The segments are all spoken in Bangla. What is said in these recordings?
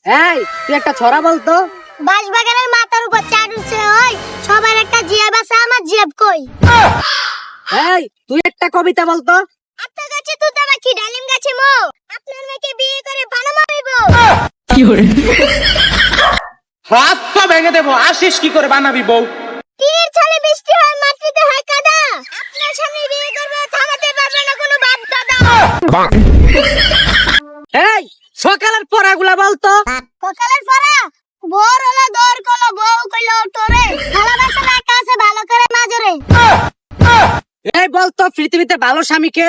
এই তুই একটা ছড়া বলতো। বাঁশবাগানের মাথার উপর চাঁদ উঠছে, ওই সবার একটা জিয়াব আছে, আমার জিয়াব কই? এই তুই একটা কবিতা বলতো। আপনার গাছে তুতা পাখি, ডালিম গাছে মৌ, আপনার মেয়েকে বিয়ে করে বানামা হইব। হাত পা ভেঙে দেবো, আসিস কি করে বানাবি বউ? তীর ছলে বৃষ্টি হয়, মাটিতে হয় কাদা, আপনার সামনে বিয়ে করবে, থামাতে পারবে না কোনো বাপ দাদা। এই সকালের পড়াগুলা বলতো। সকালের পড়া, ভোর হলো দৌড় করলো, বউ কইলো তোরে, ভালোবাসা রাখা আছে ভালো করে মাজরে। এই বলতো পৃথিবীতে ভালো স্বামীকে।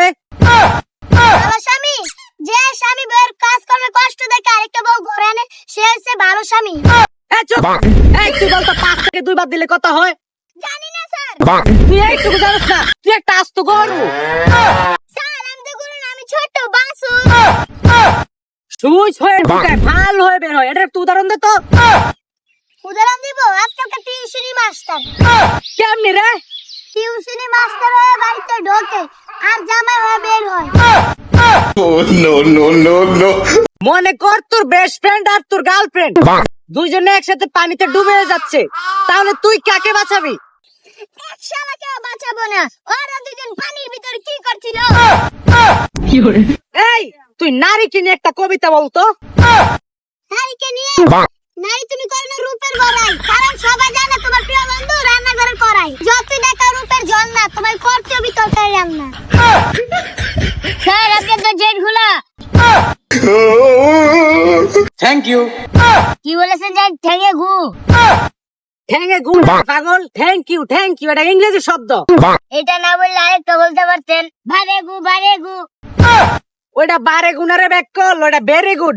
ভালো স্বামী, যে স্বামী বউয়ের কাজ করবে কষ্ট দেখে আরেকটা বউ ঘরে আনে, সে হচ্ছে ভালো স্বামী। এই চুপ। এই তুই বলতো 5 থেকে 2 বার দিলে কত হয়? জানি না স্যার। তুই এইটুকু জানিস না, তুই একটা আস্ত গরু। স্যার আমি তো করুন, আমি ছোট বাসু। সুইচ হয়ে ঢুকায় ভাল হয়ে বের হয়, এটার একটু উদাহরণ দে তো। উদাহরণ দিব, আজকালকার টিউশনি মাস্টার। কেমনি রে? টিউশনি মাস্টার হয়ে বাড়িতে ঢোকে আর জামাই হয়ে বের হয়। মনে কর তোর বেস্ট ফ্রেন্ড আর তোর গার্লফ্রেন্ড দুইজনে একসাথে পানিতে ডুবে যাচ্ছে, তাহলে তুই কাকে বাঁচাবি? এক শালাকেও বাঁচাবো না, ওরা দুজন পানির ভিতর কি করছিল? এই তুই নারীকে নিয়ে একটা কবিতা বলতো। নারীকে নিয়ে? নারী তুমি করো না রূপের বড়াই, কারণ সবাই জানে তোমার প্রিয় বন্ধু রান্নাঘরে করাই। যতই দেখা রূপের ঝর্ণা, তোমার করতে হবে তরকারি রান্না। স্যার আপনি তো জেট গুলা। Thank you. কি বলেছেন যে ঠেঙে ঘু? ঠ্যাঙে গুণ পাগল, থ্যাংক ইউ এটা ইংরেজি শব্দ। এটা না বললে আরেকটা বলতে পারতেন, বারে গু বারে গু। ওইটা বারে গুণারে ব্যাক কল, ওইটা ভেরি গুড।